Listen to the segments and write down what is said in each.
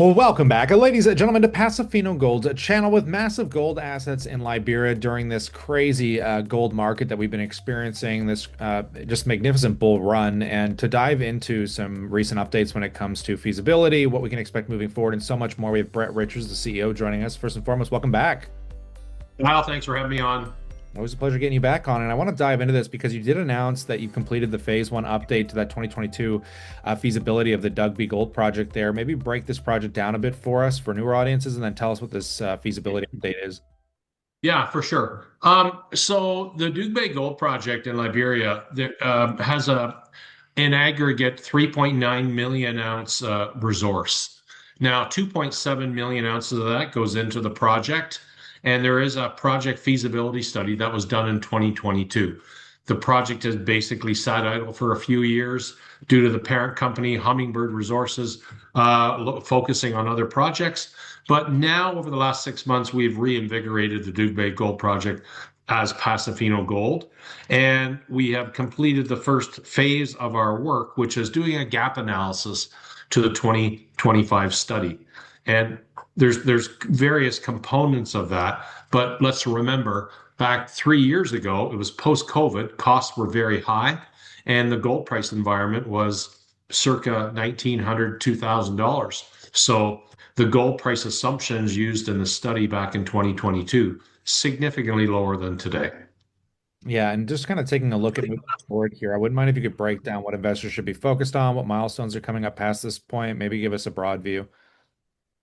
Well, welcome back, ladies and gentlemen, to Pasofino Gold's channel with massive gold assets in Liberia during this crazy gold market that we've been experiencing, this just magnificent bull run, and to dive into some recent updates when it comes to feasibility, what we can expect moving forward, and so much more. We have Brett Richards, the CEO, joining us. First and foremost, welcome back. Kyle, thanks for having me on. Always a pleasure getting you back on. And I want to dive into this because you did announce that you completed the phase one update to that 2022 feasibility of the Dugbe Gold Project there. Maybe break this project down a bit for us for newer audiences and then tell us what this feasibility update is. Yeah, for sure. So the Dugbe Gold Project in Liberia has an aggregate 3.9 million ounce resource. Now, 2.7 million ounces of that goes into the project, and there is a project feasibility study that was done in 2022. The project has basically sat idle for a few years due to the parent company, Hummingbird Resources, focusing on other projects. But now, over the last 6 months, we've reinvigorated the Dugbe Gold Project as Pasofino Gold. And we have completed the first phase of our work, which is doing a gap analysis to the 2025 study. And there's various components of that. But let's remember, back 3 years ago, it was post-COVID, costs were very high, and the gold price environment was circa $1,900, $2,000. So the gold price assumptions used in the study back in 2022, significantly lower than today. Yeah, and just kind of taking a look at moving forward here, I wouldn't mind if you could break down what investors should be focused on, what milestones are coming up past this point, maybe give us a broad view.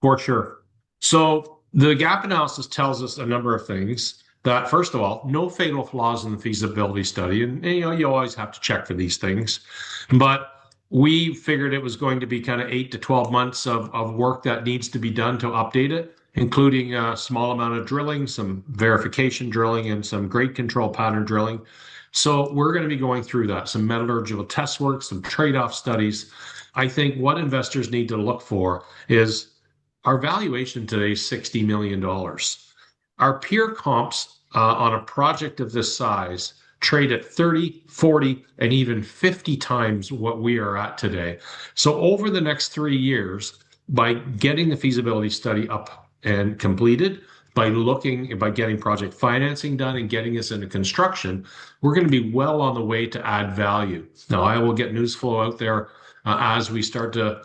For sure. So the gap analysis tells us a number of things. That first of all, no fatal flaws in the feasibility study, and you always have to check for these things. But we figured it was going to be kind of 8 to 12 months of work that needs to be done to update it, including a small amount of drilling, some verification drilling, and some grade control pattern drilling. So we're going to be going through that, some metallurgical test work, some trade-off studies. I think what investors need to look for is our valuation today is $60 million. Our peer comps on a project of this size trade at 30, 40, and even 50 times what we are at today. So over the next 3 years, by getting the feasibility study up and completed, by getting project financing done and getting us into construction, we're going to be well on the way to add value. Now, I will get news flow out there as we start to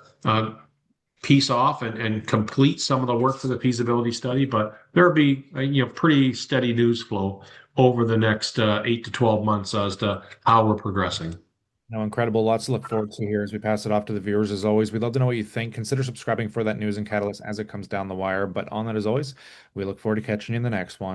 piece off and complete some of the work for the feasibility study, but there'll be pretty steady news flow over the next 8 to 12 months as to how we're progressing. No, incredible. Lots to look forward to here as we pass it off to the viewers. As always, we'd love to know what you think. Consider subscribing for that news and catalyst as it comes down the wire. But on that, as always, we look forward to catching you in the next one.